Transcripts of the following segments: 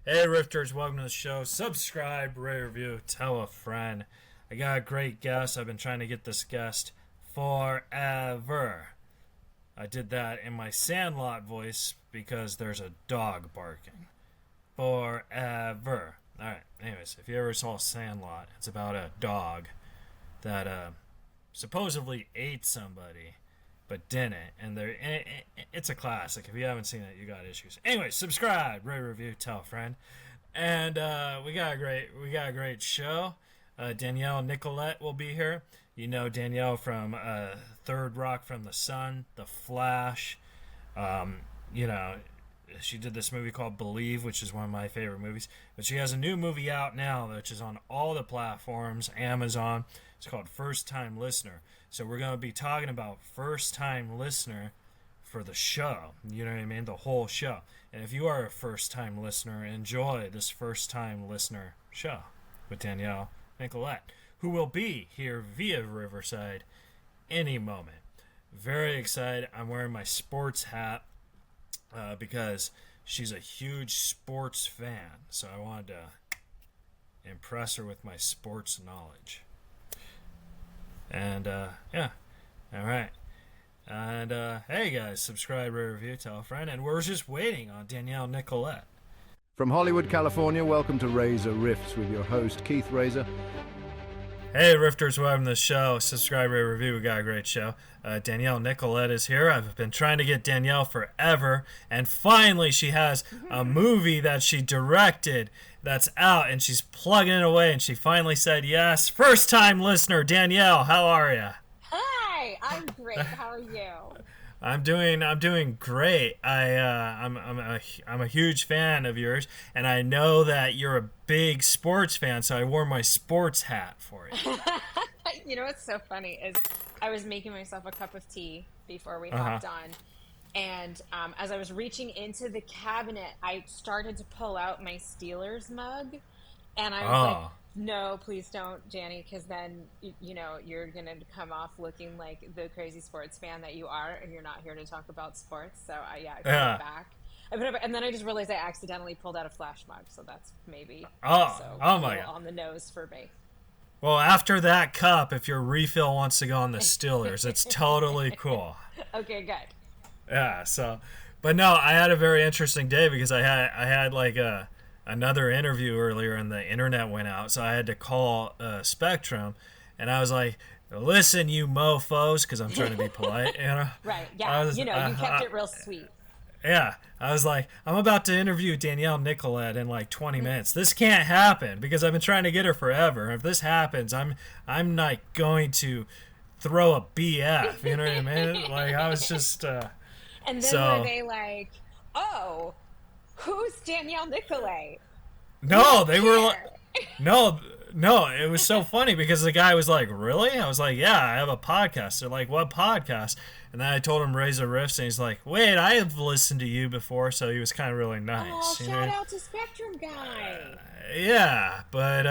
Hey Rifters, welcome to the show. Subscribe, rate, review, tell a friend. I got a great guest. I've been trying to get this guest forever. I did that in my Sandlot voice because there's a dog barking. Forever. Alright, anyways, if you ever saw Sandlot, it's about a dog that supposedly ate somebody but didn't, and it's a classic. If you haven't seen it, you got issues. Anyway, subscribe, rate, review, tell a friend, and we got a great show. Danielle Nicolet will be here. You know Danielle from Third Rock from the Sun, The Flash. She did this movie called Believe, which is one of my favorite movies. But she has a new movie out now, which is on all the platforms, Amazon. It's called First Time Listener. So we're going to be talking about First Time Listener for the show. You know what I mean? The whole show. And if you are a first time listener, enjoy this First Time Listener show with Danielle Nicolet, who will be here via Riverside any moment. Very excited. I'm wearing my sports hat because she's a huge sports fan. So I wanted to impress her with my sports knowledge. And, yeah. All right. And, hey, guys, subscribe, rate, review, tell a friend. And we're just waiting on Danielle Nicolet. From Hollywood, California, welcome to Reza Rifts with your host, Keith Reza. Hey, Rifters, welcome to the show. Subscribe, rate, review. We got a great show. Danielle Nicolet is here. I've been trying to get Danielle forever. And finally, she has a movie that she directed that's out, and she's plugging it away, and she finally said yes. First time listener, Danielle, how are you? Hi, I'm great. How are you? I'm doing great. I'm a huge fan of yours, and I know that you're a big sports fan, so I wore my sports hat for you. You know what's so funny is I was making myself a cup of tea before we hopped on, and as I was reaching into the cabinet, I started to pull out my Steelers mug, and I was like, no, please don't, Janny, because then, you're going to come off looking like the crazy sports fan that you are, and you're not here to talk about sports. So, I put it back. And then I just realized I accidentally pulled out a Flash mug, so that's maybe oh my God. On the nose for me. Well, after that cup, if your refill wants to go on the Steelers, it's totally cool. Okay, good. Yeah, but no, I had a very interesting day because I had like another interview earlier and the internet went out, so I had to call Spectrum, and I was like, listen, you mofos, because I'm trying to be polite, Right, yeah, you kept it real sweet. Yeah, I was like, I'm about to interview Danielle Nicolet in like 20 minutes. This can't happen because I've been trying to get her forever. If this happens, I'm like going to throw a BF, you know what I mean? Like, I was just and then were they like, oh, who's Danielle Nicolet? No, they were like, no, it was so funny because the guy was like, really? I was like, yeah, I have a podcast. They're like, what podcast? And then I told him Reza Rifts, and he's like, wait, I have listened to you before, so he was kind of really nice. Oh, shout out to Spectrum Guy. Yeah, but,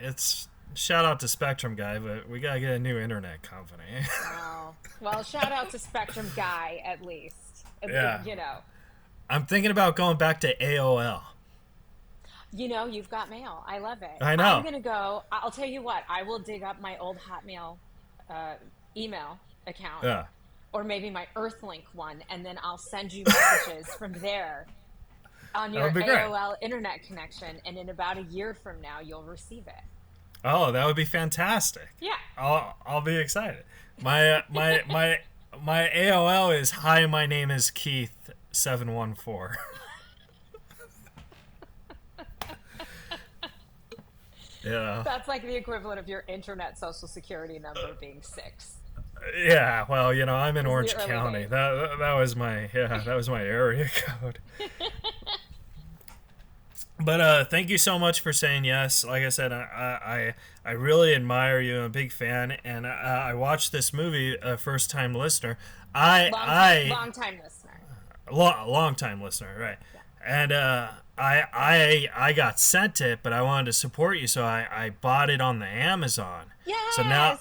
it's shout out to Spectrum Guy, but we got to get a new internet company. Wow. Well, shout out to Spectrum Guy, at least. Yeah. I'm thinking about going back to AOL. You've got mail. I love it. I know. I'm going to go. I'll tell you what. I will dig up my old Hotmail email account. Yeah. Or maybe my Earthlink one, and then I'll send you messages from there on your AOL internet connection, and in about a year from now, you'll receive it. Oh, that would be fantastic. Yeah. I'll be excited. My AOL is, hi, my name is Keith 714. Yeah. That's like the equivalent of your internet social security number being 6. Yeah, well, I'm in Orange County. That was my area code. But thank you so much for saying yes. Like I said, I really admire you. I'm a big fan, and I watched this movie. First time listener. Long time listener. Long time listener, right? Yeah. And I got sent it, but I wanted to support you, so I bought it on the Amazon. Yes. So now,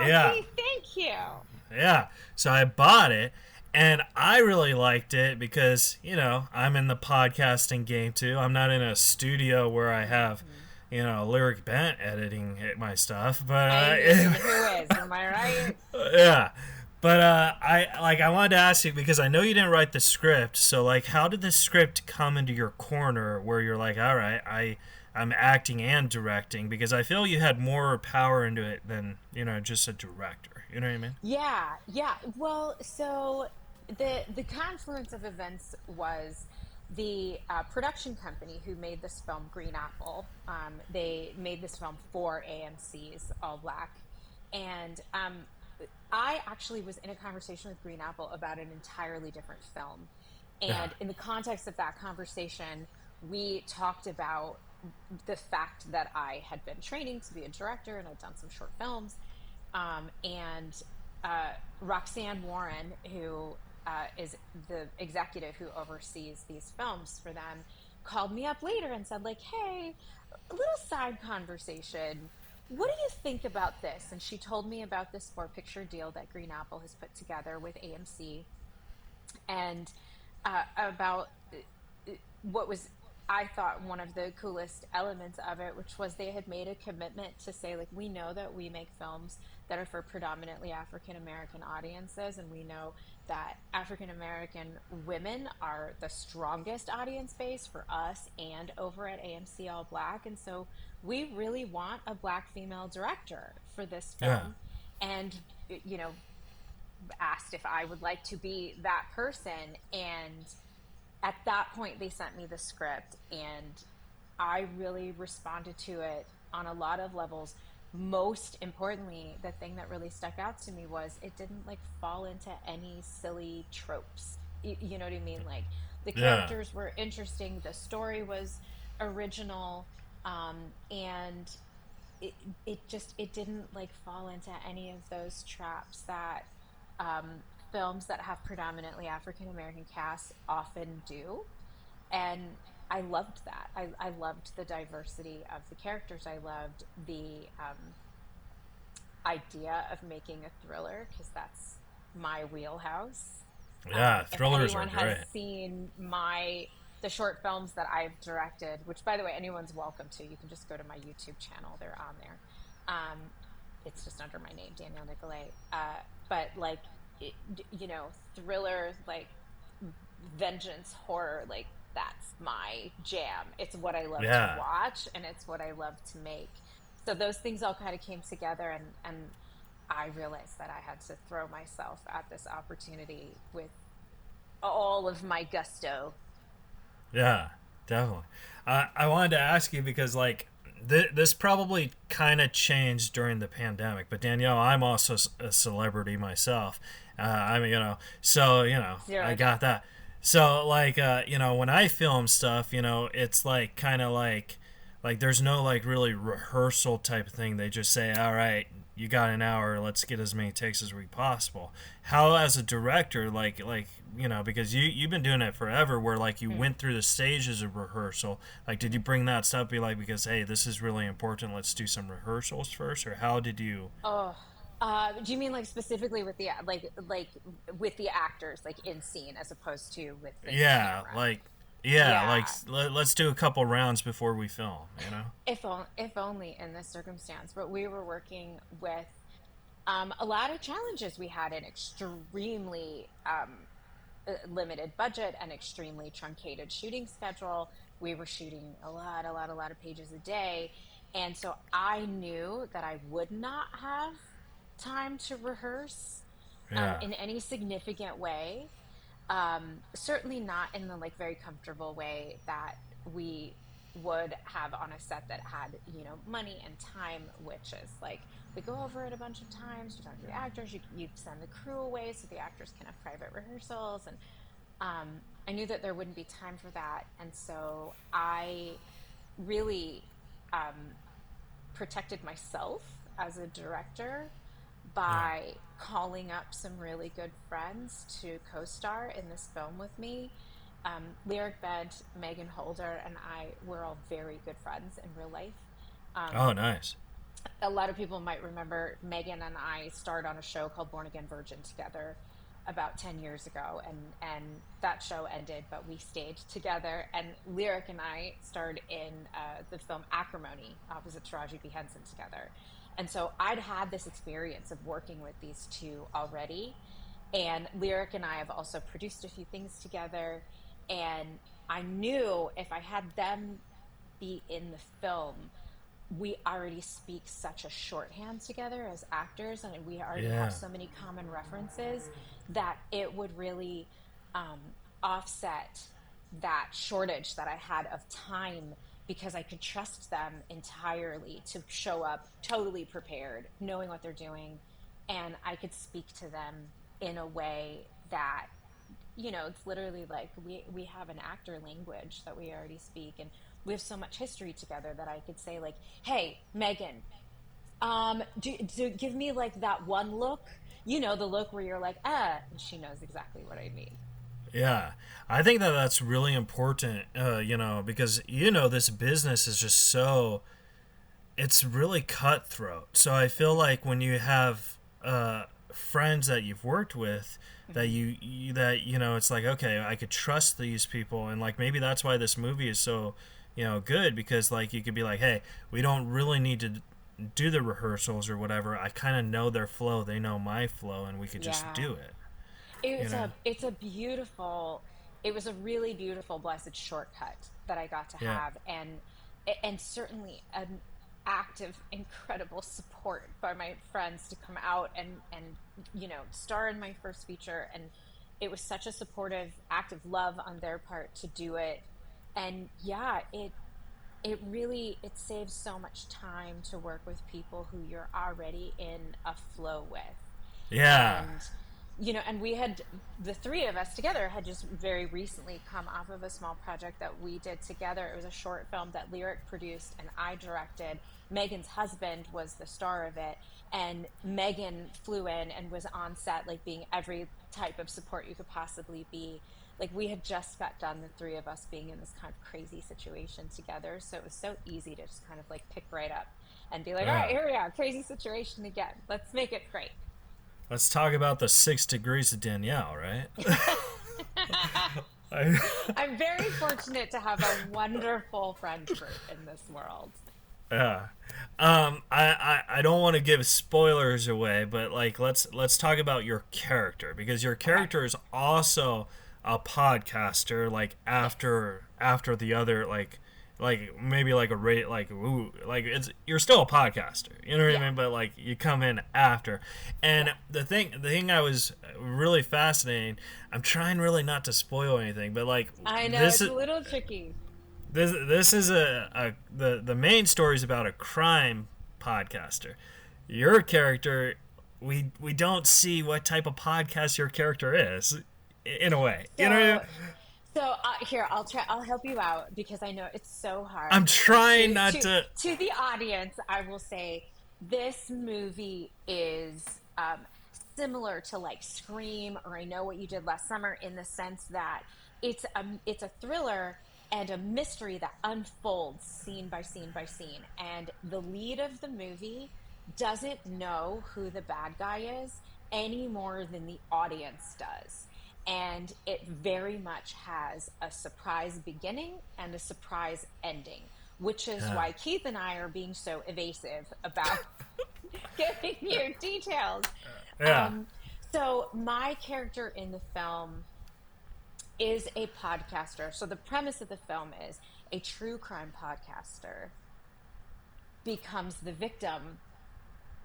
yeah. Gee, thank you. Yeah. So I bought it. And I really liked it because, you know, I'm in the podcasting game too. I'm not in a studio where I have, you know, Lyric Bent editing my stuff. But I mean, who is? Am I right? yeah. But I wanted to ask you because I know you didn't write the script. So like, how did the script come into your corner where you're like, all right, I'm acting and directing, because I feel you had more power into it than, you know, just a director. You know what I mean? Yeah, yeah. Well, so the confluence of events was the production company who made this film, Green Apple. They made this film for AMC's All Black, and I actually was in a conversation with Green Apple about an entirely different film. Yeah. And in the context of that conversation, we talked about the fact that I had been training to be a director and I'd done some short films. And Roxanne Warren, who is the executive who oversees these films for them, called me up later and said, like, hey, a little side conversation. What do you think about this? And she told me about this 4-picture deal that Green Apple has put together with AMC, and about what was, I thought, one of the coolest elements of it, which was they had made a commitment to say, like, we know that we make films that are for predominantly African American audiences, and we know that African American women are the strongest audience base for us and over at AMC All Black, and so we really want a Black female director for this Yeah. film. And, you know, asked if I would like to be that person. And at that point, they sent me the script, and I really responded to it on a lot of levels. Most importantly, the thing that really stuck out to me was it didn't like fall into any silly tropes. You know what I mean? Like, the Yeah. characters were interesting, the story was original, and it didn't like fall into any of those traps that um, films that have predominantly African American casts often do. And I loved that. I loved the diversity of the characters. I loved the idea of making a thriller, because that's my wheelhouse. Yeah. If Thrillers are anyone has great. seen the short films that I've directed, which by the way, anyone's welcome to, you can just go to my YouTube channel. They're on there. Um, it's just under my name, Danielle Nicolet. But like, you know, thriller, like vengeance, horror, like that's my jam. It's what I love to Yeah. watch, and it's what I love to make. So those things all kind of came together, and I realized that I had to throw myself at this opportunity with all of my gusto. Yeah, definitely. I wanted to ask you because, like, this probably kind of changed during the pandemic, but Danielle, I'm also a celebrity myself. I mean, you know, so, you know, Zero I doubt. got that. So, like, you know, when I film stuff, you know, it's like kind of like there's no like really rehearsal type of thing. They just say, all right, you got an hour, let's get as many takes as we possible. How, as a director, like you know, because you've been doing it forever, where like you went through the stages of rehearsal, like did you bring that stuff, be like, because hey, this is really important, let's do some rehearsals first, or how did you? Oh, do you mean like specifically with the like with the actors, like in scene, as opposed to with the Yeah, camera? like, yeah, like Yeah, let's do a couple rounds before we film, you know. if only in this circumstance. But we were working with a lot of challenges. We had an extremely limited budget, an extremely truncated shooting schedule. We were shooting a lot of pages a day. And so I knew that I would not have time to rehearse Yeah. in any significant way. Certainly not in the like very comfortable way that we would have on a set that had, you know, money and time, which is like we go over it a bunch of times. You talk to the actors, you send the crew away so the actors can have private rehearsals, and I knew that there wouldn't be time for that, and so I really protected myself as a director Yeah. by calling up some really good friends to co-star in this film with me. Lyric Bent, Megan Holder, and I were all very good friends in real life. Oh, nice. A lot of people might remember Megan and I starred on a show called Born Again Virgin together about 10 years ago, and that show ended, but we stayed together, and Lyric and I starred in the film Acrimony opposite Taraji P. Henson together. And so I'd had this experience of working with these two already, and Lyric and I have also produced a few things together, and I knew if I had them be in the film, we already speak such a shorthand together as actors, and we already have so many common references that it would really offset that shortage that I had of time, because I could trust them entirely to show up totally prepared, knowing what they're doing, and I could speak to them in a way that, you know, it's literally like we have an actor language that we already speak, and we have so much history together that I could say like, hey, Megan, do give me like that one look, you know, the look where you're like, and she knows exactly what I mean. Yeah, I think that that's really important, because, this business is just so, it's really cutthroat. So I feel like when you have friends that you've worked with, that it's like, okay, I could trust these people, and like maybe that's why this movie is so, good, because like you could be like, hey, we don't really need to do the rehearsals or whatever. I kind of know their flow, they know my flow, and we could just do it. It was a really beautiful, blessed shortcut that I got to have, and certainly an act of incredible support by my friends to come out and star in my first feature. And it was such a supportive act of love on their part to do it. And it really saves so much time to work with people who you're already in a flow with. And we had, the three of us together had just very recently come off of a small project that we did together. It was a short film that Lyric produced and I directed. Megan's husband was the star of it, and Megan flew in and was on set, like being every type of support you could possibly be. Like, we had just got done, the three of us being in this kind of crazy situation together, so it was so easy to just kind of like pick right up and be like, all right, here we are, crazy situation again, let's make it great. Let's talk about the 6 degrees of Danielle, right? I'm very fortunate to have a wonderful friend group in this world. Yeah. I don't want to give spoilers away, but like let's talk about your character, because your character is also a podcaster, like after the other, like maybe like a rate, like ooh, like you're still a podcaster, you know what I mean, but like you come in after. And the thing I was really fascinating, I'm trying really not to spoil anything, but like I know it's a little tricky. This is the main story is about a crime podcaster. Your character, we don't see what type of podcast your character is, in a way. So, you know what I mean? So here, I'll help you out, because I know it's so hard. I'm trying not to. To the audience, I will say this movie is similar to like Scream or I Know What You Did Last Summer, in the sense that it's a thriller and a mystery that unfolds scene by scene by scene. And the lead of the movie doesn't know who the bad guy is any more than the audience does. And it very much has a surprise beginning and a surprise ending, which is why Keith and I are being so evasive about giving you details. So my character in the film is a podcaster. So the premise of the film is a true crime podcaster becomes the victim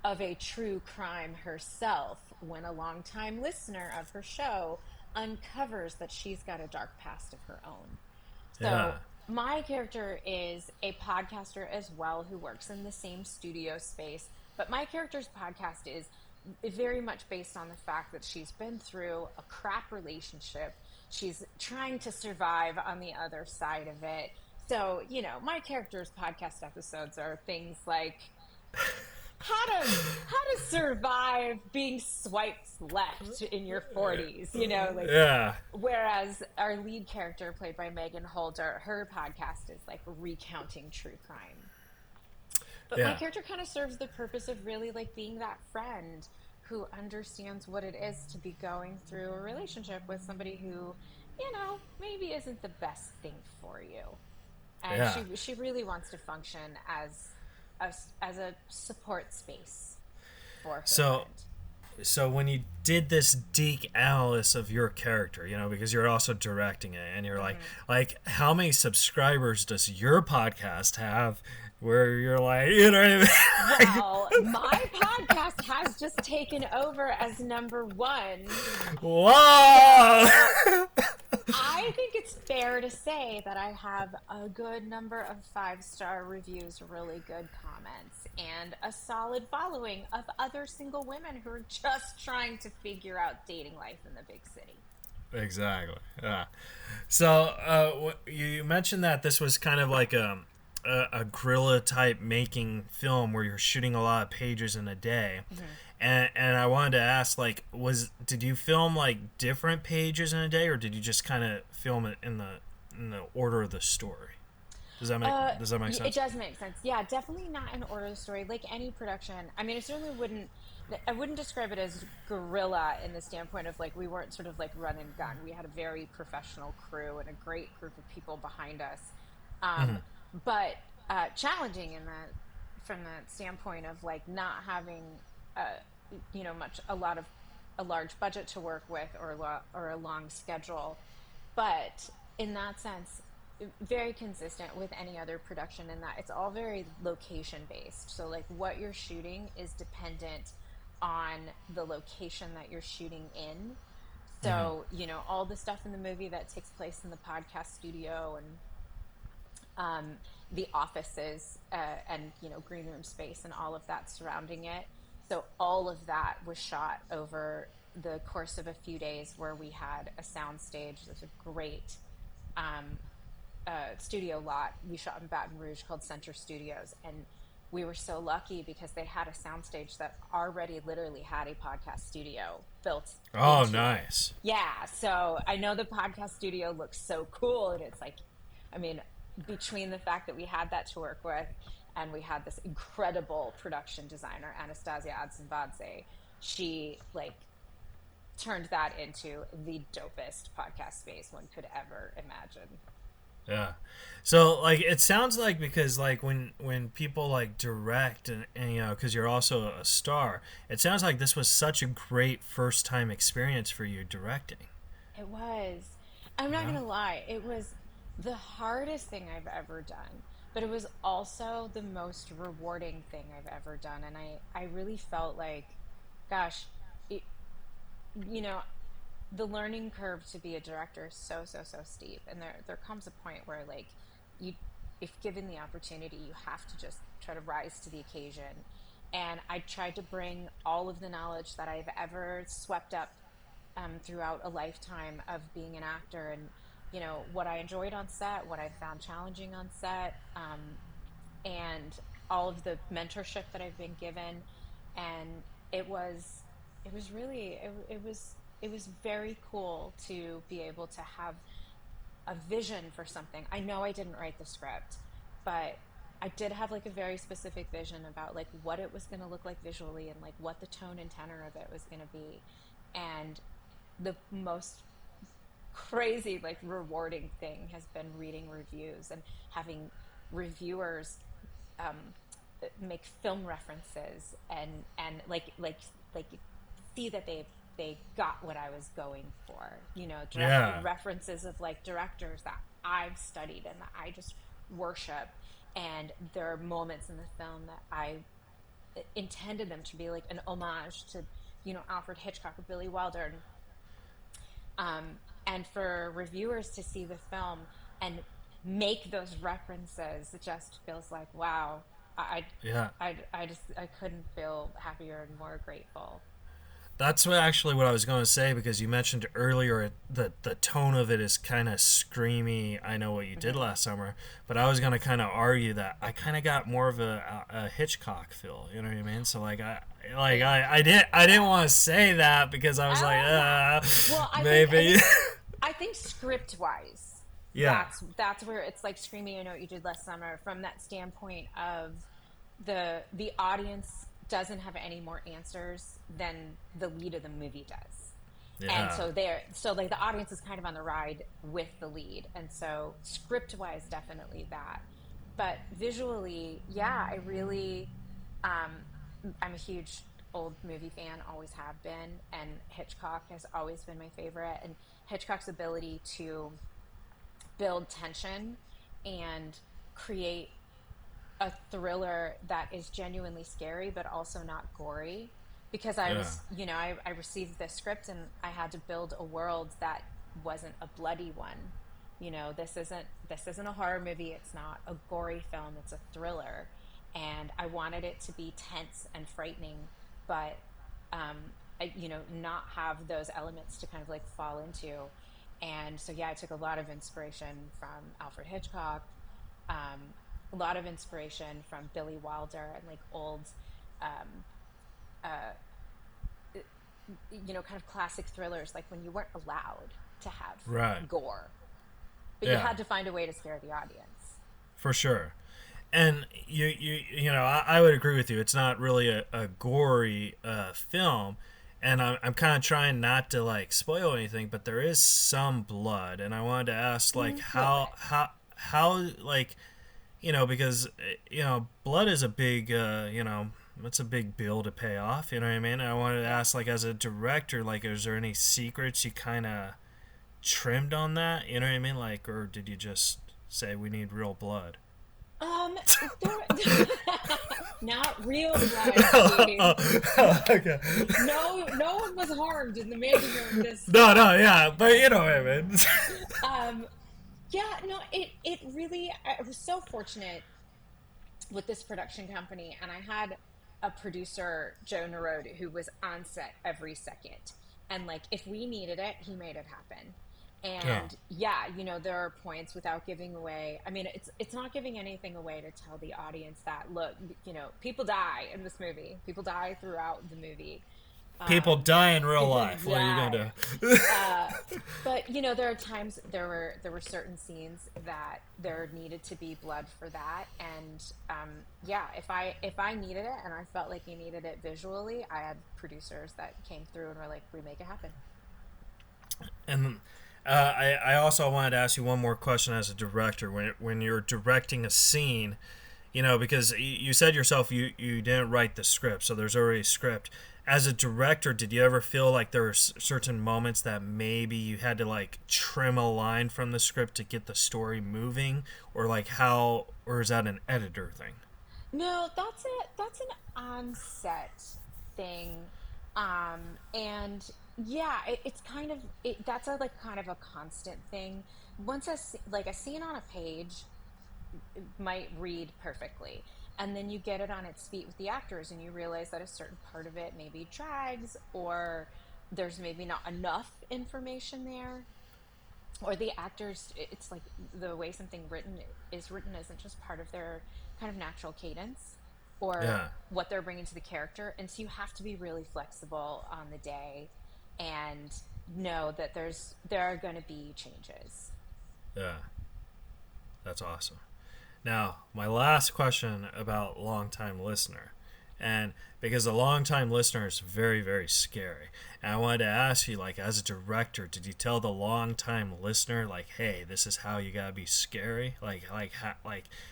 of a true crime herself when a longtime listener of her show uncovers that she's got a dark past of her own. So my character is a podcaster as well, who works in the same studio space, but my character's podcast is very much based on the fact that she's been through a crap relationship. She's trying to survive on the other side of it. So, my character's podcast episodes are things like how to survive being swiped left in your 40s, Whereas our lead character, played by Megan Holder, her podcast is like recounting true crime. But my character kind of serves the purpose of really like being that friend who understands what it is to be going through a relationship with somebody who, maybe isn't the best thing for you. And Yeah. she really wants to function as a support space for her So friend. so when you did this deep analysis of your character, because you're also directing it, and you're like how many subscribers does your podcast have? Where you're like, what I mean? Well, my podcast has just taken over as number one. Whoa! So I think it's fair to say that I have a good number of 5-star reviews, really good comments, and a solid following of other single women who are just trying to figure out dating life in the big city. Exactly. Yeah. So you mentioned that this was kind of like a guerrilla type making film where you're shooting a lot of pages in a day. Mm-hmm. And I wanted to ask, like, did you film like different pages in a day, or did you just kind of film it in the order of the story? Does that make sense? It does make sense. Yeah, definitely not in order of the story. Like any production, I mean, I wouldn't describe it as guerrilla in the standpoint of like we weren't sort of like run and gun. We had a very professional crew and a great group of people behind us, but challenging in that from that standpoint of like not having a large budget to work with or a long schedule, but in that sense very consistent with any other production in that it's all very location based. So like what you're shooting is dependent on the location that you're shooting in. So all the stuff in the movie that takes place in the podcast studio and the offices and green room space and all of that surrounding it. So all of that was shot over the course of a few days, where we had a sound stage. There's a great studio lot we shot in Baton Rouge called Center Studios, and we were so lucky because they had a soundstage that already literally had a podcast studio built. Oh, nice. Yeah, so I know the podcast studio looks so cool, and it's like, I mean, between the fact that we had that to work with and we had this incredible production designer, Anastasia Adsenvadze, she like turned that into the dopest podcast space one could ever imagine. Yeah. So like it sounds like, because like when people like direct and because you're also a star, it sounds like this was such a great first time experience for you directing. It was. I'm not gonna lie, it was the hardest thing I've ever done, but it was also the most rewarding thing I've ever done. And I really felt like, gosh, the learning curve to be a director is so steep, and there comes a point where like if given the opportunity, you have to just try to rise to the occasion. And I tried to bring all of the knowledge that I've ever swept up throughout a lifetime of being an actor, and what I enjoyed on set, what I found challenging on set, and all of the mentorship that I've been given. And it was really it was very cool to be able to have a vision for something. I know I didn't write the script, but I did have like a very specific vision about like what it was going to look like visually, and like what the tone and tenor of it was going to be. And the most crazy, like rewarding thing has been reading reviews and having reviewers make film references and like see that they got what I was going for. References of like directors that I've studied and that I just worship. And there are moments in the film that I intended them to be like an homage to, Alfred Hitchcock or Billy Wilder. And for reviewers to see the film and make those references, it just feels like, wow, I couldn't feel happier and more grateful. That's what I was going to say, because you mentioned earlier that the tone of it is kind of screamy. I know what you did last summer, but I was going to kind of argue that I kind of got more of a Hitchcock feel. You know what I mean? So I didn't want to say that because I was maybe. I think script wise, yeah, that's where it's like screaming. I know what you did last summer from that standpoint of the audience doesn't have any more answers than the lead of the movie does. Yeah. And so like the audience is kind of on the ride with the lead. And so script wise, definitely that. But visually, yeah, I really, I'm a huge old movie fan, always have been. And Hitchcock has always been my favorite. And Hitchcock's ability to build tension and create a thriller that is genuinely scary but also not gory, because I was, you know, I received this script and I had to build a world that wasn't a bloody one. You know, this isn't a horror movie, it's not a gory film, it's a thriller, and I wanted it to be tense and frightening, but you know, not have those elements to kind of like fall into. And so yeah, I took a lot of inspiration from Alfred Hitchcock, a lot of inspiration from Billy Wilder and like old, you know, kind of classic thrillers, like when you weren't allowed to have gore, but you had to find a way to scare the audience. For sure. And you know, I would agree with you. It's not really a gory film, and I'm kind of trying not to like spoil anything, but there is some blood, and I wanted to ask like how like, you know, because you know, blood is a big you know, it's a big bill to pay off. You know what I mean? I wanted to ask, like, as a director, like, is there any secrets you kind of trimmed on that? You know what I mean? Like, or did you just say we need real blood? Not real blood. Okay. No one was harmed in the making of this. No, yeah, but you know what I mean. Yeah, no, it really, I was so fortunate with this production company, and I had a producer, Joe Narode, who was on set every second. And like, if we needed it, he made it happen. And yeah, you know, there are points, without giving away, I mean, it's not giving anything away to tell the audience that, look, you know, people die in this movie. People die throughout the movie. People die in real life. What are you gonna do? But you know, there are times, there were certain scenes that there needed to be blood for that, and yeah, if I needed it and I felt like you needed it visually, I had producers that came through and were like, we make it happen. And I also wanted to ask you one more question as a director. When you're directing a scene, you know, because you said yourself you didn't write the script, so there's already a script. As a director, did you ever feel like there were certain moments that maybe you had to like trim a line from the script to get the story moving, or like how, or is that an editor thing? No, that's an on-set thing, and yeah, it's kind of that's a like kind of a constant thing. Once like a scene on a page might read perfectly, and then you get it on its feet with the actors and you realize that a certain part of it maybe drags, or there's maybe not enough information there, or the actors, it's like the way something is written isn't just part of their kind of natural cadence or what they're bringing to the character, and so you have to be really flexible on the day and know that there are going to be changes. Yeah, that's awesome. Now, my last question about long-time listener, and because a long-time listener is very, very scary, and I wanted to ask you, like, as a director, did you tell the long-time listener, like, hey, this is how you gotta be scary? Like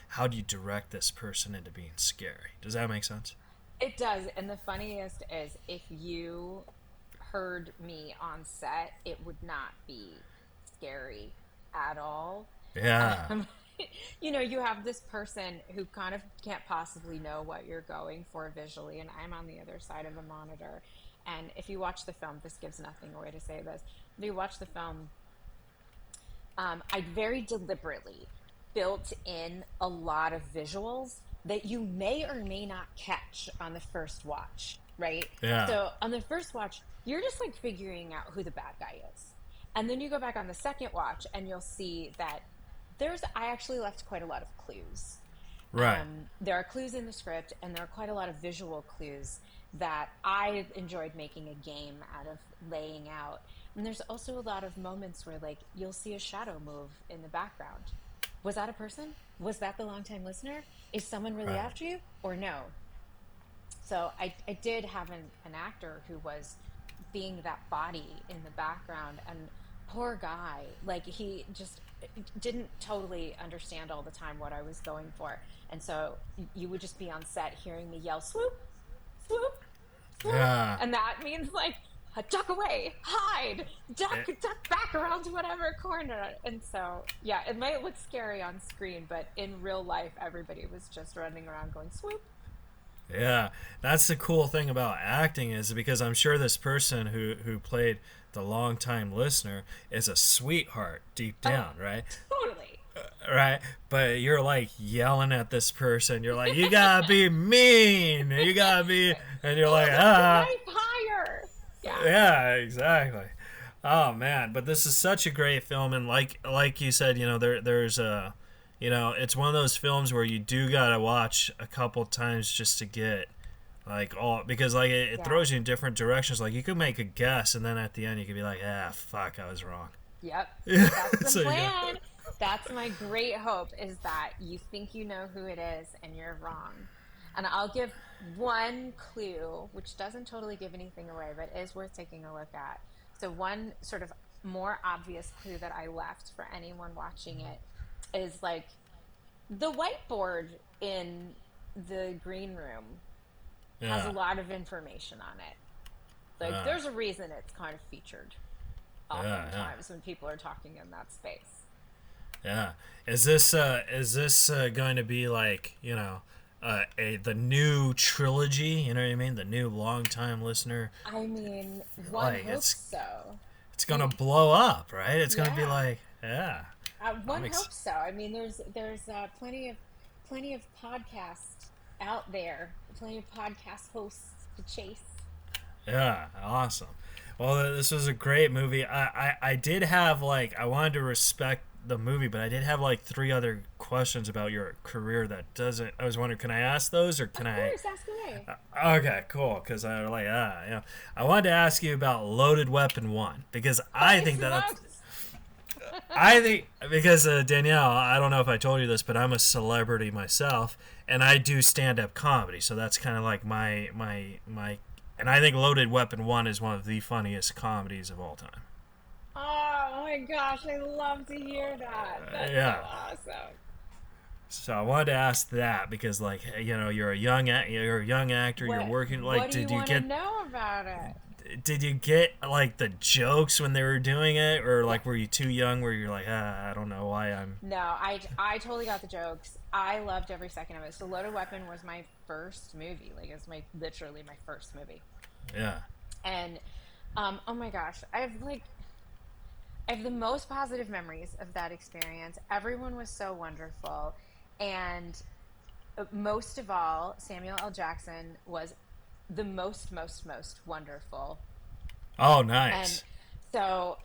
how do you direct this person into being scary? Does that make sense? It does, and the funniest is, if you heard me on set, it would not be scary at all. Yeah. You know, you have this person who kind of can't possibly know what you're going for visually, and I'm on the other side of a monitor. And if you watch the film, this gives nothing away to say this. If you watch the film, I very deliberately built in a lot of visuals that you may or may not catch on the first watch, right? Yeah. So on the first watch, you're just like figuring out who the bad guy is. And then you go back on the second watch and you'll see that I actually left quite a lot of clues. Right. There are clues in the script, and there are quite a lot of visual clues that I enjoyed making a game out of laying out. And there's also a lot of moments where, like, you'll see a shadow move in the background. Was that a person? Was that the longtime listener? Is someone really after you, or no? So I did have an actor who was being that body in the background, and poor guy, like he just didn't totally understand all the time what I was going for. And so you would just be on set hearing me yell, swoop, swoop, swoop. Yeah. And that means like, duck away, hide, duck back around to whatever corner. And so, yeah, it might look scary on screen, but in real life, everybody was just running around going, swoop. Yeah, that's the cool thing about acting, is because I'm sure this person who played the longtime listener is a sweetheart deep down, right? Totally. Right, but you're like yelling at this person. You're like, you gotta be mean. You gotta be, and you're like, knife higher. Yeah, exactly. Oh man, but this is such a great film, and like you said, there's a, it's one of those films where you do gotta watch a couple times just to get like all, because like it throws you in different directions. Like you could make a guess, and then at the end you could be like, fuck, I was wrong. Yep, that's the plan. That's my great hope, is that you think you know who it is and you're wrong. And I'll give one clue, which doesn't totally give anything away, but is worth taking a look at. So one sort of more obvious clue that I left for anyone watching it is like the whiteboard in the green room has a lot of information on it. Like there's a reason it's kind of featured oftentimes when people are talking in that space. Yeah. Is this going to be like, the new trilogy, you know what I mean? The new long time listener. I mean, one hopes so. It's gonna blow up, right? It's gonna be like, one hopes so. I mean, there's plenty of podcasts out there, plenty of podcast hosts to chase. Yeah, awesome. Well, this was a great movie. I did have I wanted to respect the movie, but I did have 3 other questions about your career that doesn't. I was wondering, can I ask those, or can I? Of course, ask away. Okay, cool. Because I was I wanted to ask you about Loaded Weapon 1, because I think because Danielle, I don't know if I told you this, but I'm a celebrity myself, and I do stand-up comedy, so that's kind of like my, and I think Loaded Weapon 1 is one of the funniest comedies of all time. Oh my gosh, I love to hear that. That's so awesome. So I wanted to ask that because, you're a young actor. You're working. Did you want to know about it? Did you get the jokes when they were doing it, or were you too young where you're like, I don't know why I'm? No, I totally got the jokes. I loved every second of it. So Loaded Weapon was my first movie. It's literally my first movie. Yeah. And oh my gosh, I have the most positive memories of that experience. Everyone was so wonderful. And most of all, Samuel L. Jackson was the most wonderful. Oh, nice. And so,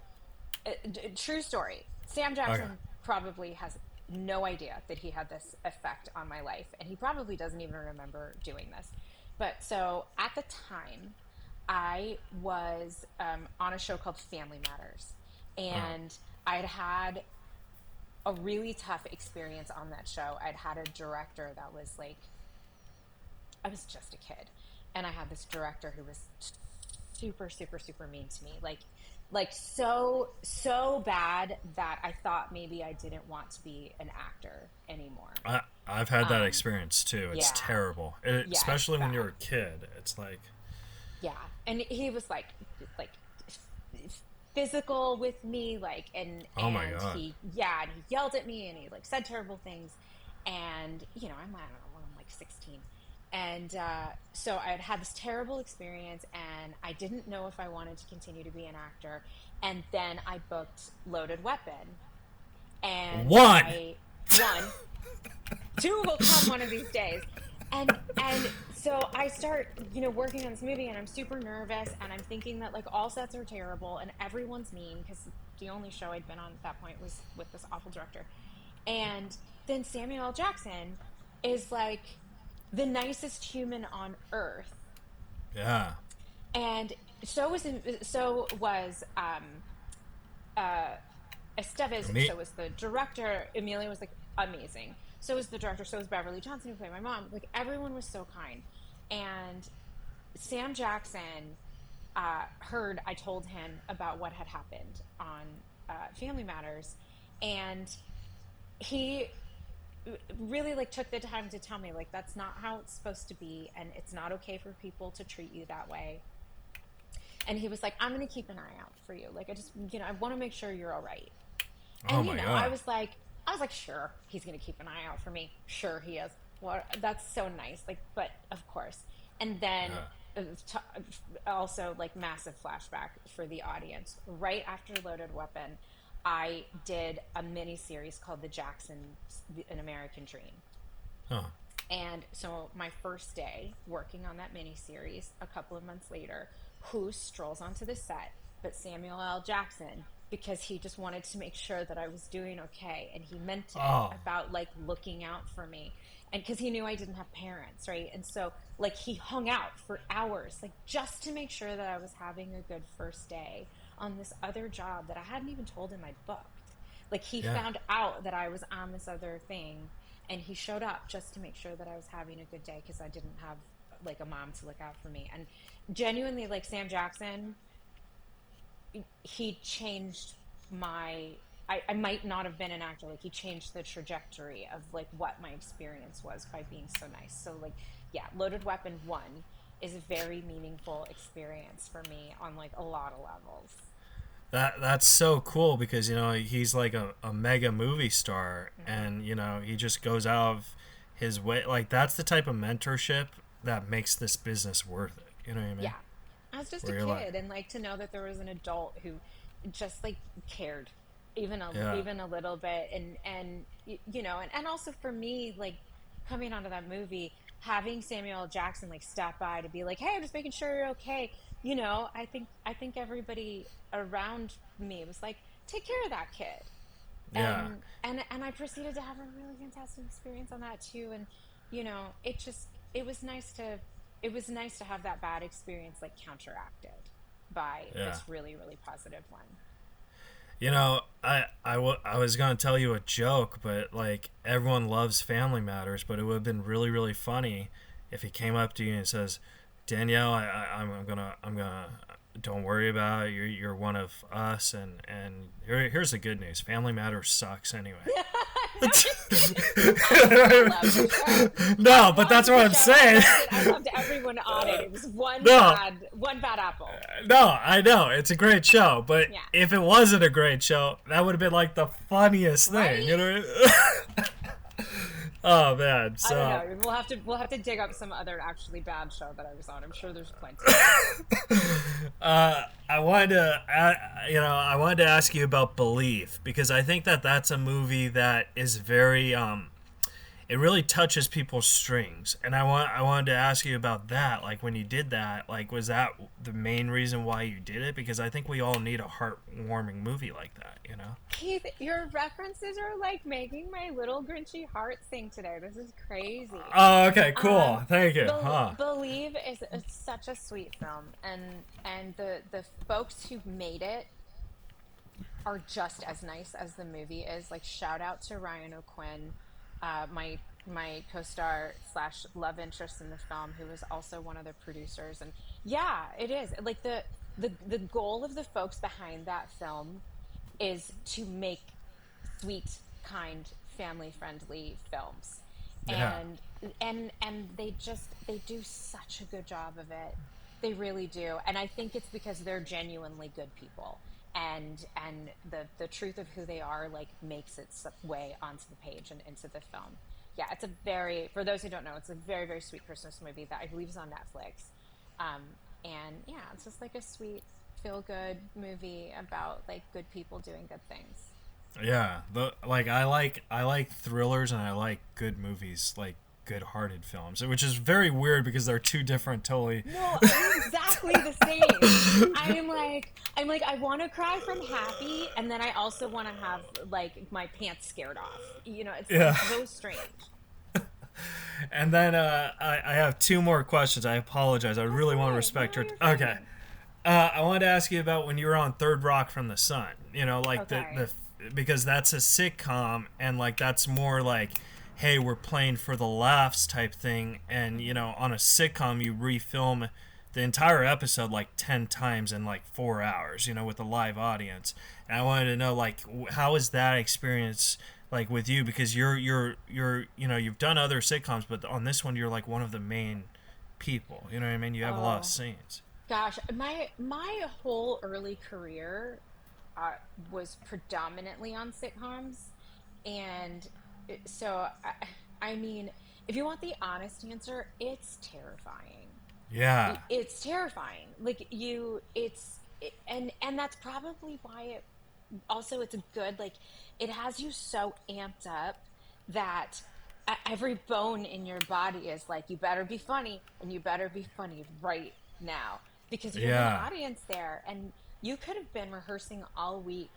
true story. Sam Jackson probably has no idea that he had this effect on my life. And he probably doesn't even remember doing this. But so, at the time, I was on a show called Family Matters. And I'd had a really tough experience on that show. I'd had a director that was I was just a kid. And I had this director who was super, super, super mean to me. So bad that I thought maybe I didn't want to be an actor anymore. I've had that experience too. It's terrible. Especially when you're a kid. It's Yeah. And he was physical with me, oh my God. He yelled at me, and he said terrible things, and I don't know, I'm 16, and so I had this terrible experience, and I didn't know if I wanted to continue to be an actor, and then I booked Loaded Weapon, and two will come one of these days, and so I start, working on this movie, and I'm super nervous, and I'm thinking that all sets are terrible and everyone's mean, because the only show I'd been on at that point was with this awful director. And then Samuel L. Jackson is the nicest human on earth. Yeah. And so was Estevez, so was the director. Amelia was amazing. So was the director, so was Beverly Johnson, who played my mom. Everyone was so kind. And Sam Jackson heard I told him about what had happened on Family Matters, and he really like took the time to tell me like that's not how it's supposed to be, and it's not okay for people to treat you that way. And he was like, I'm gonna keep an eye out for you, like I just, I want to make sure you're all right. Oh And my God. I was like, sure, he's gonna keep an eye out for me, sure he is. Well, that's so nice, like, but of course. And then also like massive flashback for the audience, right after Loaded Weapon, I did a mini series called The Jacksons, An American Dream. Huh. And so my first day working on that mini series, a couple of months later, who strolls onto the set but Samuel L. Jackson, because he just wanted to make sure that I was doing okay, and he meant it about like looking out for me, and because he knew I didn't have parents, right? And so like he hung out for hours like just to make sure that I was having a good first day on this other job that I hadn't even told him I'd booked. Like he found out that I was on this other thing, and he showed up just to make sure that I was having a good day because I didn't have like a mom to look out for me. And genuinely, like Sam Jackson, he changed my I might not have been an actor, like he changed the trajectory of like what my experience was by being so nice. So like, yeah, Loaded Weapon 1 is a very meaningful experience for me on like a lot of levels. That's so cool because he's like a mega movie star, and he just goes out of his way. Like that's the type of mentorship that makes this business worth it. You know what I mean? Yeah, I was just a kid, and like to know that there was an adult who just like cared even a little bit, and also for me, like coming onto that movie, having Samuel L. Jackson like stop by to be like, hey, I'm just making sure you're okay. I think everybody around me was like, take care of that kid. Yeah. And I proceeded to have a really fantastic experience on that too. And it was nice to have that bad experience like counteracted by this really, really positive one. I was going to tell you a joke, but like everyone loves Family Matters, but it would have been really, really funny if he came up to you and says, Danielle, I'm gonna don't worry about it. You're one of us, and here's the good news. Family Matters sucks anyway. No, but that's what I'm saying. I loved everyone on it. It was one bad apple. No, I know. It's a great show, but if it wasn't a great show, that would have been like the funniest thing. Right? Oh man, so I don't know. We'll have to dig up some other actually bad show that I was on. I'm sure there's plenty. I wanted to ask you about Believe, because I think that that's a movie that is very it really touches people's strings, and I wanted to ask you about that. Like when you did that, like was that the main reason why you did it? Because I think we all need a heartwarming movie like that, Keith, your references are like making my little Grinchy heart sing today. This is crazy. Oh, okay, cool. Thank you. Believe is such a sweet film, and the folks who made it are just as nice as the movie is. Like shout out to Ryan O'Quinn, my co-star / love interest in the film, who was also one of the producers. And yeah, it is like the goal of the folks behind that film is to make sweet, kind, family-friendly films. Yeah. And they do such a good job of it. They really do. And I think it's because they're genuinely good people. And the truth of who they are like makes its way onto the page and into the film. Yeah, it's for those who don't know, it's a very, very sweet Christmas movie that I believe is on Netflix. And yeah, it's just like a sweet, feel-good movie about like good people doing good things. Yeah, I like thrillers, and I like good movies, like good-hearted films, which is very weird because they're two different totally. No, I'm exactly the same. I'm like I want to cry from happy, and then I also want to have like my pants scared off. It's like so strange. And then I have two more questions. I apologize. I really want to respect your. Okay. I wanted to ask you about when you were on Third Rock from the Sun. The because that's a sitcom, and like that's more like hey, we're playing for the laughs type thing, and on a sitcom you refilm the entire episode like 10 times in like 4 hours, with a live audience. And I wanted to know, like, how is that experience like with you, because you've done other sitcoms, but on this one you're like one of the main people, you know what I mean? You have a lot of scenes. Gosh, my whole early career was predominantly on sitcoms, and so I mean, if you want the honest answer, it's terrifying. Yeah. It's terrifying. Like and that's probably why it's a good, like, it has you so amped up that every bone in your body is like, you better be funny, and you better be funny right now, because you have an audience there, and you could have been rehearsing all week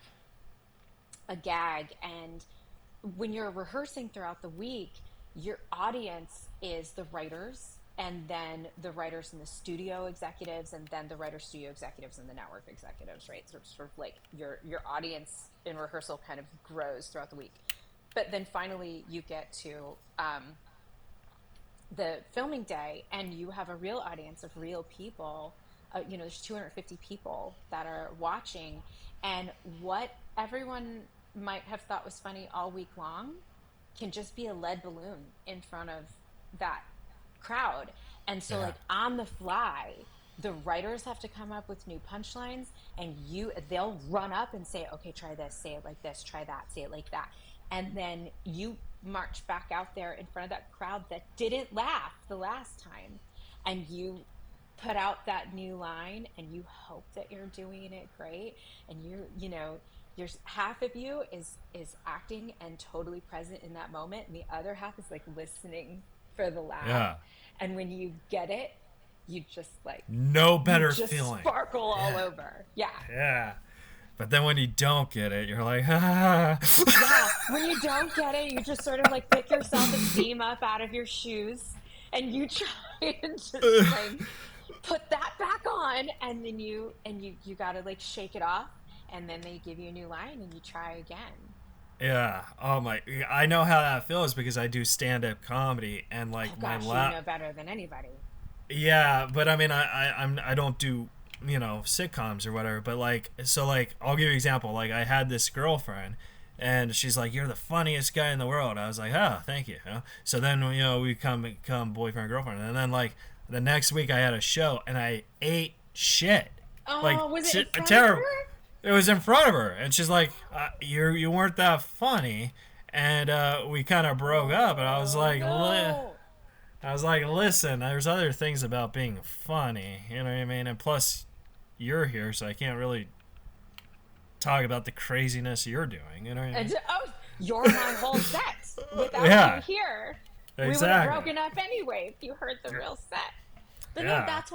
a gag, and when you're rehearsing throughout the week, your audience is the writers, and then the writers and the studio executives, and then the writer studio executives and the network executives, right? So it's sort of like your audience in rehearsal kind of grows throughout the week. But then finally you get to the filming day, and you have a real audience of real people. There's 250 people that are watching, and what everyone might have thought was funny all week long can just be a lead balloon in front of that crowd. And so like on the fly, the writers have to come up with new punchlines, and they'll run up and say, okay, try this, say it like this, try that, say it like that. And then you march back out there in front of that crowd that didn't laugh the last time, and you put out that new line, and you hope that you're doing it great, and there's half of you is acting and totally present in that moment, and the other half is like listening for the laugh. Yeah. And when you get it, you just like no better you just feeling. Sparkle all over. Yeah. Yeah. But then when you don't get it, you're like, ah. Yeah. When you don't get it, you just sort of like pick your self-esteem up out of your shoes, and you try and just like put that back on, and then you gotta like shake it off, and then they give you a new line, and you try again. Yeah. Oh my! I know how that feels, because I do stand-up comedy, and like you know better than anybody. Yeah, but I mean, I don't do sitcoms or whatever. But like, so like, I'll give you an example. Like, I had this girlfriend, and she's like, "You're the funniest guy in the world." I was like, "Oh, thank you." So then we become boyfriend and girlfriend, and then like the next week I had a show, and I ate shit. Oh, like, was it terrible? It was in front of her, and she's like, "You weren't that funny," and we kind of broke up. And I was like, no. "Listen, there's other things about being funny, you know what I mean? And plus, you're here, so I can't really talk about the craziness you're doing, you know what I mean?" You're my whole set. Without you here, exactly. We would have broken up anyway if you heard the real set. But no, that's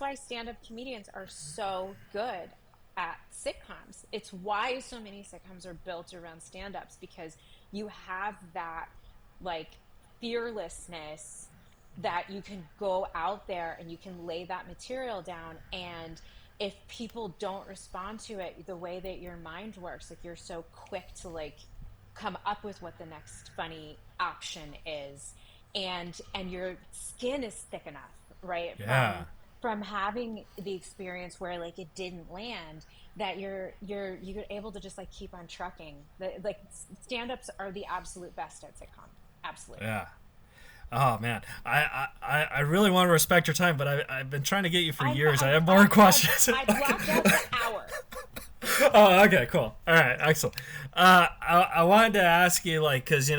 why stand-up comedians are so good at sitcoms. It's why so many sitcoms are built around stand-ups, because you have that like fearlessness that you can go out there and you can lay that material down, and if people don't respond to it the way that your mind works, like you're so quick to like come up with what the next funny option is, and your skin is thick enough, right? Yeah. From having the experience where like it didn't land, that you're able to just like keep on trucking. Like stand-ups are the absolute best at sitcom. Absolutely. Yeah. Oh man, I really want to respect your time, but I've been trying to get you for years. I have more questions. I blocked out the hour. Oh, okay, cool. All right, excellent. I wanted to ask you, like, because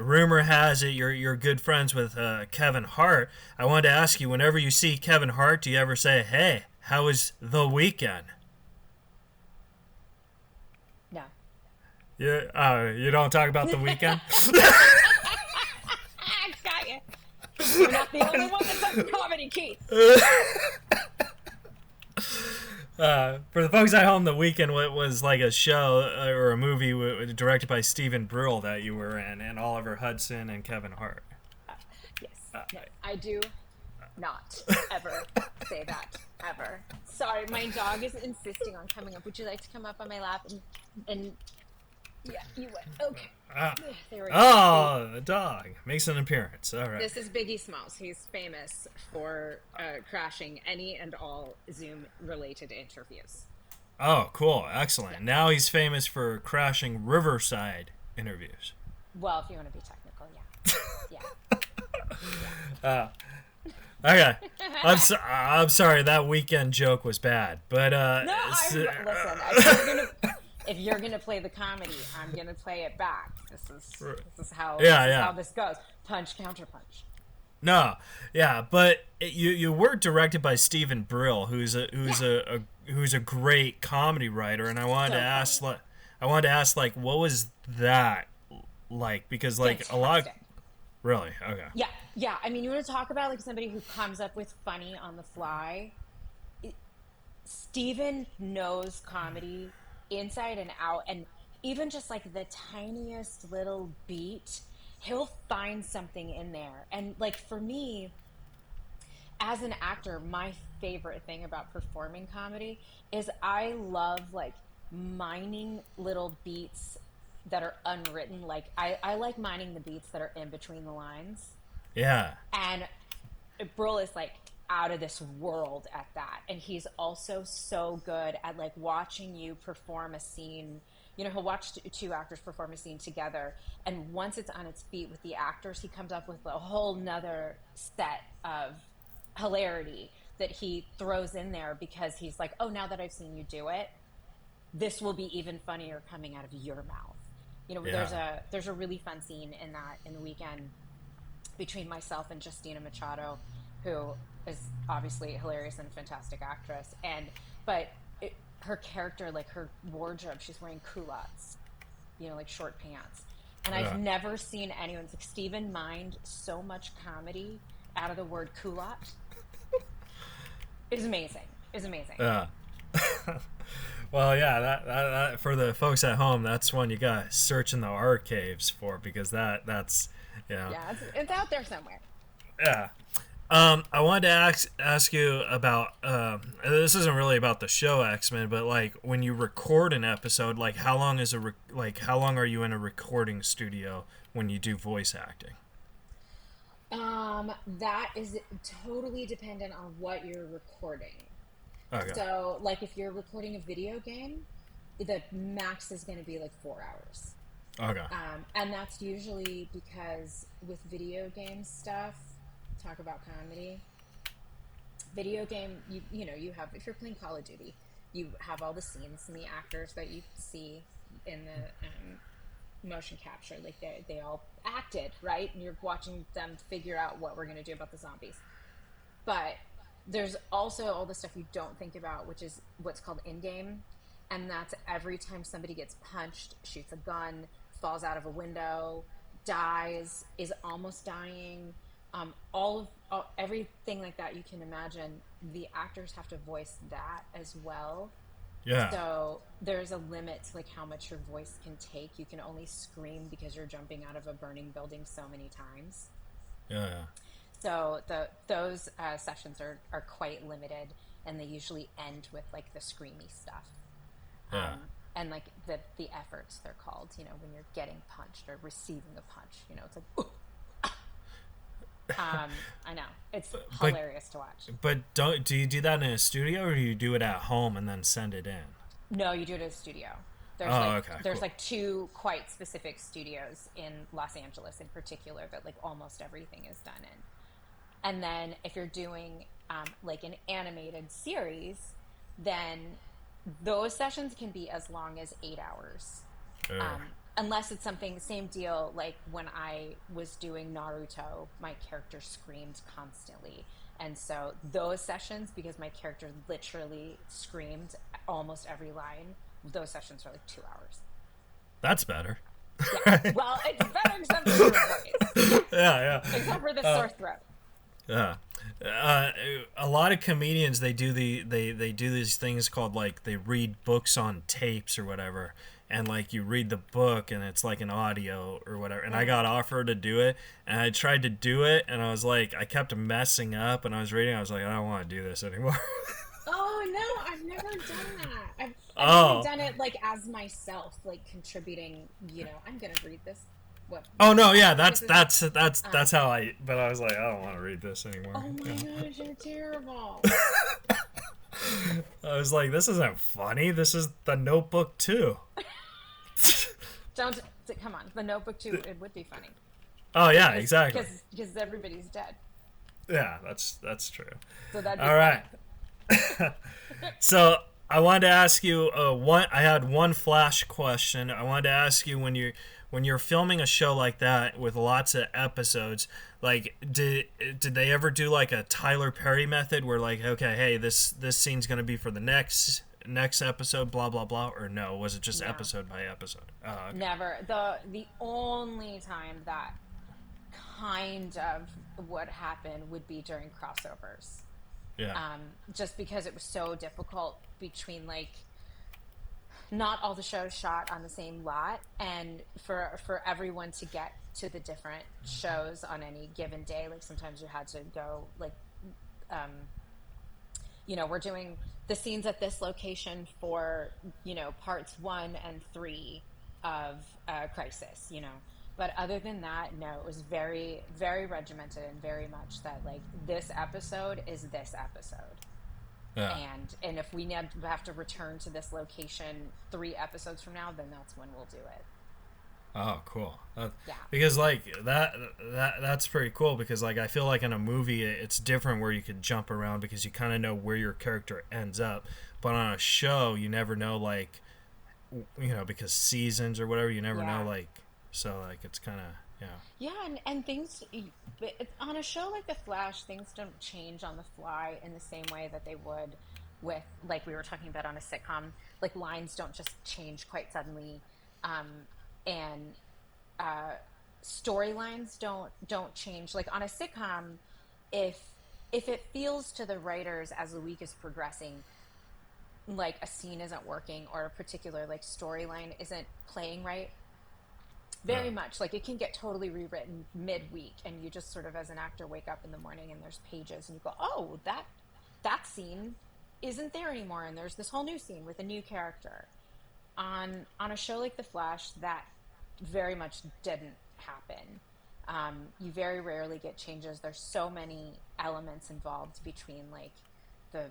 rumor has it you're good friends with Kevin Hart. I wanted to ask you, whenever you see Kevin Hart, do you ever say, "Hey, how was the weekend"? No. You don't talk about the weekend? Got you. You're not the only one that does comedy, Keith. For the folks at home, The Weekend was like a show or a movie directed by Stephen Brill that you were in, and Oliver Hudson and Kevin Hart. Yes. No, I do not ever say that, ever. Sorry, my dog is insisting on coming up. Would you like to come up on my lap and Yeah, you went. Okay. There we go. Oh, the dog makes an appearance. All right. This is Biggie Smalls. He's famous for crashing any and all Zoom-related interviews. Oh, cool. Excellent. Yeah. Now he's famous for crashing Riverside interviews. Well, if you want to be technical, yeah. Okay. I'm sorry, that weekend joke was bad. But listen, if you're gonna play the comedy, I'm gonna play it back. This is how this goes. Punch, counter punch. No, yeah, but you were directed by Stephen Brill, who's a great comedy writer, and I wanted to ask what was that like? Because like Fantastic. a lot. Really? Okay. Yeah. I mean, you want to talk about like somebody who comes up with funny on the fly. Stephen knows comedy inside and out, and even just like the tiniest little beat, he'll find something in there. And like for me, as an actor, my favorite thing about performing comedy is I love like mining little beats that are unwritten. Like I like mining the beats that are in between the lines. Yeah. And Brill is like out of this world at that. And he's also so good at like watching you perform a scene. You know, he'll watch two actors perform a scene together, and once it's on its feet with the actors, he comes up with a whole nother set of hilarity that he throws in there, because he's like, oh, now that I've seen you do it, this will be even funnier coming out of your mouth. You know, there's a really fun scene in the weekend between myself and Justina Machado, who is obviously a hilarious and fantastic actress, but her character, like her wardrobe, she's wearing culottes, you know, like short pants, and I've never seen anyone like Stephen mind so much comedy out of the word culotte. It's amazing. Yeah. Well, yeah, that for the folks at home, that's one you got to search in the archives for, because that's yeah, it's out there somewhere. Yeah. I wanted to ask you about this isn't really about the show X-Men, but like when you record an episode, like how long are you in a recording studio when you do voice acting? That is totally dependent on what you're recording. Okay. So, like, if you're recording a video game, the max is going to be like 4 hours. Okay. And that's usually because with video game stuff, talk about comedy. Video game, you have, if you're playing Call of Duty, you have all the scenes and the actors that you see in the motion capture, like they all acted, right? And you're watching them figure out what we're going to do about the zombies. But there's also all the stuff you don't think about, which is what's called in-game, and that's every time somebody gets punched, shoots a gun, falls out of a window, dies, is almost dying, everything like that you can imagine, the actors have to voice that as well. Yeah. So there's a limit to like how much your voice can take. You can only scream because you're jumping out of a burning building so many times. Yeah. So those sessions are quite limited, and they usually end with like the screamy stuff. Yeah. And like the efforts, they're called, when you're getting punched or receiving the punch, it's like, ooh. I know, it's hilarious to watch. But do you do that in a studio, or do you do it at home and then send it in? No, you do it at a studio. There's like two quite specific studios in Los Angeles in particular that like almost everything is done in. And then if you're doing like an animated series, then those sessions can be as long as 8 hours. Unless it's something, same deal, like when I was doing Naruto, my character screamed constantly. And so those sessions, because my character literally screamed almost every line, those sessions are like 2 hours. That's better. Yeah. Well, it's better except for your voice. Yeah. Except for the sore throat. Yeah. A lot of comedians, they do these things called, like, they read books on tapes or whatever, and like you read the book and it's like an audio or whatever, and I got offered to do it, and I tried to do it, and I was like, I kept messing up, and I was reading, I was like, I don't want to do this anymore. Oh no, I've never done that. I've done it like as myself, like contributing. I'm gonna read this. What? Oh no, yeah, that's how I. But I was like, I don't want to read this anymore. Oh my gosh, you're terrible. I was like, this isn't funny. This is The Notebook 2. Come on, The Notebook 2. It would be funny. Oh yeah, exactly. Because everybody's dead. Yeah, that's true. So that'd be all right. So I wanted to ask you I had one flash question. I wanted to ask you when you're filming a show like that with lots of episodes, like did they ever do like a Tyler Perry method where like, okay, hey, this scene's gonna be for the next episode, blah blah blah, or no? Was it just episode by episode? Okay. Never. The only time that kind of would happen would be during crossovers. Yeah. Just because it was so difficult between like not all the shows shot on the same lot, and for everyone to get to the different shows on any given day, like sometimes you had to go like we're doing the scenes at this location for parts 1 and 3 of Crisis, but other than that, no, it was very, very regimented and very much that like this episode is this episode. Yeah. And if we have to return to this location 3 episodes from now, then that's when we'll do it. Oh, cool. Yeah. Because like that's pretty cool, because like I feel like in a movie it's different where you could jump around because you kind of know where your character ends up, but on a show you never know, like because seasons or whatever, you never know, like, so like it's kind of and things on a show like The Flash, things don't change on the fly in the same way that they would with, like we were talking about, on a sitcom. Like lines don't just change quite suddenly, and storylines don't change. Like on a sitcom, if it feels to the writers as the week is progressing like a scene isn't working or a particular like storyline isn't playing right, very much like it can get totally rewritten midweek, and you just sort of as an actor wake up in the morning and there's pages and you go, oh, that scene isn't there anymore, and there's this whole new scene with a new character. On a show like The Flash, that very much didn't happen. You very rarely get changes. There's so many elements involved between like the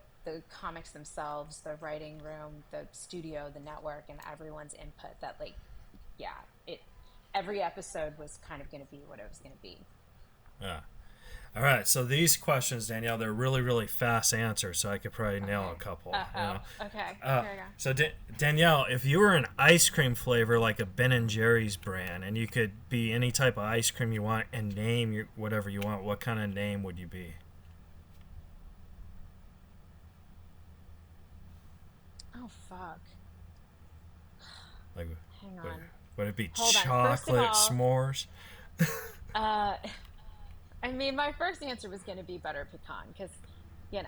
comics themselves, the writing room, the studio, the network, and everyone's input that like, every episode was kind of going to be what it was going to be. Yeah. All right. So these questions, Danielle, they're really, really fast answers, so I could probably nail a couple. Okay. Here we go. So Danielle, if you were an ice cream flavor like a Ben & Jerry's brand, and you could be any type of ice cream you want and name whatever you want, what kind of name would you be? Oh, fuck. Like, hang on. Would it be Hold chocolate s'mores? I mean, my first answer was going to be butter pecan, because,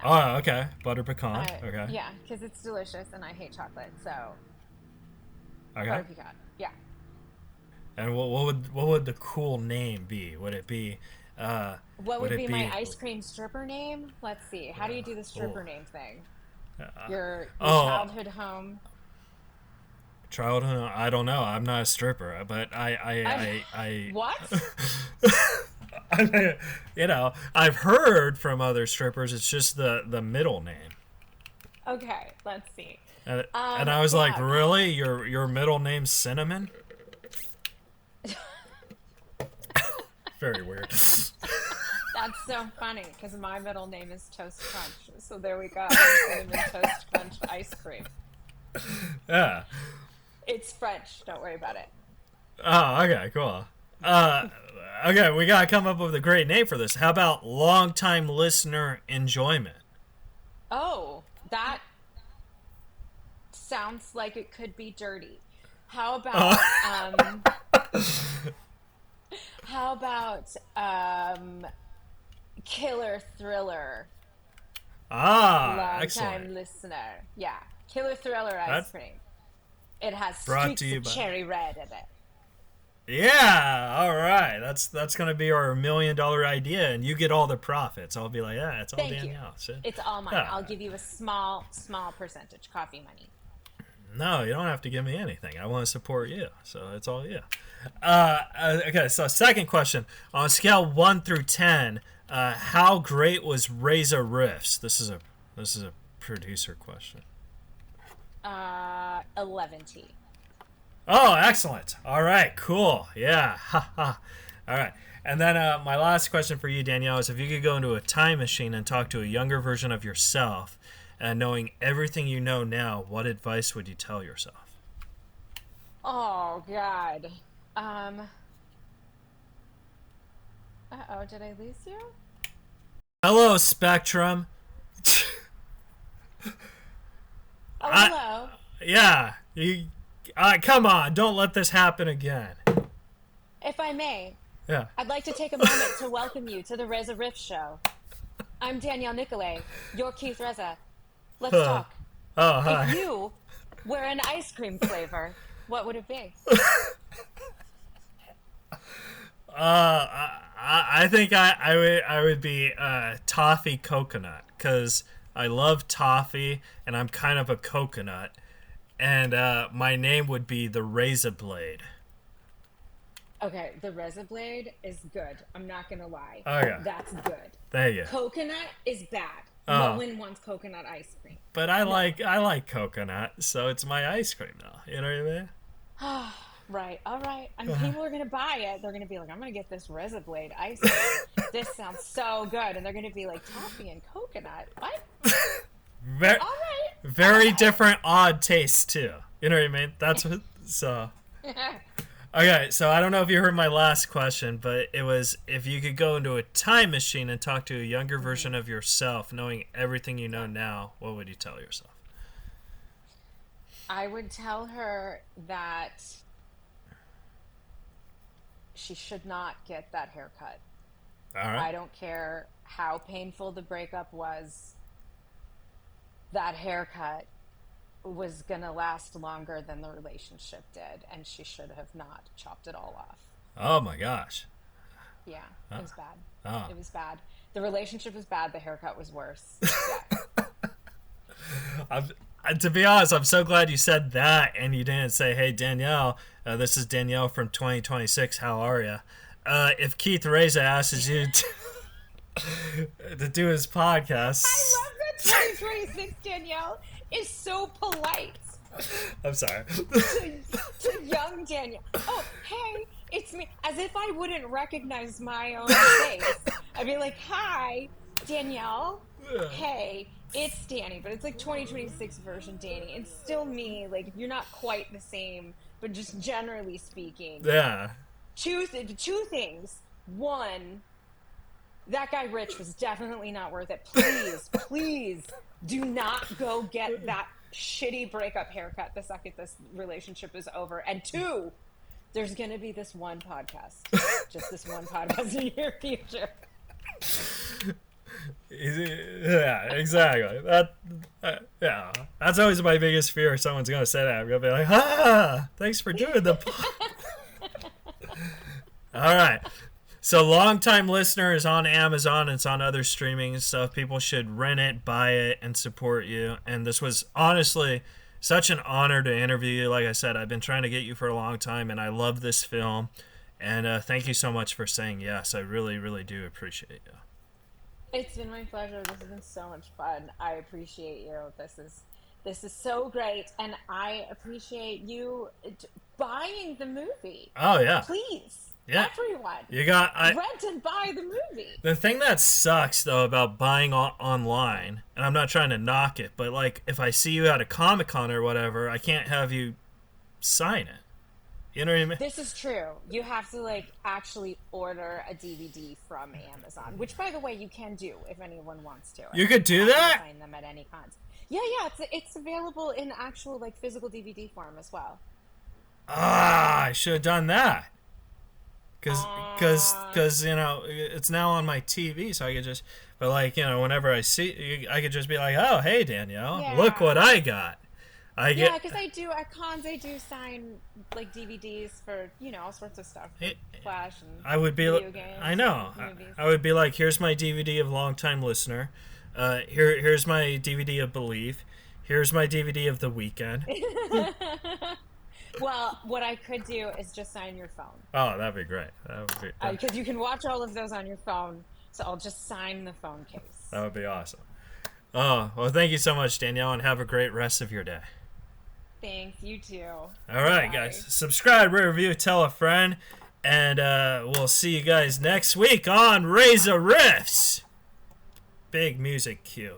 Oh, okay. Butter pecan. Okay. Yeah, because it's delicious, and I hate chocolate, so. Okay. Butter pecan. Yeah. And what would the cool name be? Would it be? What would be my ice cream stripper name? Let's see. How do you do the stripper name thing? Your childhood home. Childhood? I don't know. I'm not a stripper, but I What? I've heard from other strippers. It's just the middle name. Okay, let's see. And I was like, really? Your middle name's Cinnamon? Very weird. That's so funny, because my middle name is Toast Crunch. So there we go. Cinnamon Toast Crunch ice cream. Yeah. It's French. Don't worry about it. Oh, okay, cool. Okay, we gotta come up with a great name for this. How about long-time listener enjoyment? Oh, that sounds like it could be dirty. How about Killer Thriller? Excellent. Listener. Yeah, Killer Thriller ice cream. It has brought streaks of cherry red in it. Yeah, all right. That's gonna be our $1 million idea, and you get all the profits. I'll be like, yeah, it's all Danielle. It's all mine. I'll give you a small percentage, coffee money. No, you don't have to give me anything. I want to support you, so it's all you. Okay, so second question. On a scale 1 through 10, how great was Reza Rifts? This is a producer question. 11T. Oh, excellent. All right, cool. Yeah. Ha ha. All right. And then my last question for you, Danielle, is if you could go into a time machine and talk to a younger version of yourself, knowing everything you know now, what advice would you tell yourself? Oh, God. Uh-oh, did I lose you? Hello, Spectrum. Oh, hello. Yeah. Come on, don't let this happen again. If I may, Yeah. I'd like to take a moment to welcome you to the Reza Rifts show. I'm Danielle Nicolet, your Keith Reza. Let's talk. Oh, hi. If you were an ice cream flavor, what would it be? I think I would be toffee coconut, because I love toffee and I'm kind of a coconut, and my name would be the Razor Blade. Okay, the Reza Blade is good. I'm not gonna lie. Okay. That's good. There you go. Coconut is bad. Oh. No one wants coconut ice cream. But I like coconut, so it's my ice cream now. You know what I mean? Right, all right. I mean, people are going to buy it. They're going to be like, I'm going to get this Reza Blade ice cream. This sounds so good. And they're going to be like, toffee and coconut. What? Very, All right. very different, odd tastes, too. You know what I mean? That's what, so. Okay, so I don't know if you heard my last question, but it was if you could go into a time machine and talk to a younger version of yourself, knowing everything you know now, what would you tell yourself? I would tell her that she should not get that haircut. All right. I don't care how painful the breakup was. That haircut was going to last longer than the relationship did, and she should have not chopped it all off. Oh my gosh. Yeah, it was bad. Oh. It was bad. The relationship was bad. The haircut was worse. Yeah. To be honest, I'm so glad you said that and you didn't say, hey, Danielle, this is Danielle from 2026. How are you? If Keith Reza asks you to do his podcast. I love that 2026 Danielle is so polite. I'm sorry. to young Danielle. Oh, hey, it's me. As if I wouldn't recognize my own face. I'd be like, hi, Danielle. Hey, it's Danny, but it's like 2026 version Danny. It's still me. Like, you're not quite the same, but just generally speaking. Yeah. Two things. One, that guy Rich was definitely not worth it. Please do not go get that shitty breakup haircut the second this relationship is over. And two, there's going to be this one podcast. Just this one podcast in your future. Yeah, exactly. Yeah, that's always my biggest fear. Someone's gonna say that. I'm gonna be like, thanks for doing the. All right. So, longtime listener is on Amazon. It's on other streaming and stuff. People should rent it, buy it, and support you. And this was honestly such an honor to interview you. Like I said, I've been trying to get you for a long time, and I love this film. And thank you so much for saying yes. I really, really do appreciate you. It's been my pleasure. This has been so much fun. I appreciate you. This is so great, and I appreciate you buying the movie. Oh yeah, please, yeah, everyone, you got rent and buy the movie. The thing that sucks though about buying online, and I'm not trying to knock it, but like if I see you at a Comic-Con or whatever, I can't have you sign it. You know what I mean? This is true. You have to like actually order a DVD from Amazon, which, by the way, you can do if anyone wants to. You could do that? Find them at any cons. Yeah, it's available in actual like physical DVD form as well. I should have done that. Because you know it's now on my TV, so I could just. But like whenever I see, I could just be like, oh hey Danielle, look what I got. Because at cons I do sign like DVDs for all sorts of stuff, Flash and I would be video games. I know. I would be like, here's my DVD of Longtime Listener. Here's my DVD of Believe. Here's my DVD of the weekend. Well, what I could do is just sign your phone. Oh, that'd be great. Because you can watch all of those on your phone, so I'll just sign the phone case. That would be awesome. Oh, well, thank you so much, Danielle, and have a great rest of your day. Thanks, you too. All right, guys. Subscribe, rate, review, tell a friend, and we'll see you guys next week on Reza Rifts. Big music cue.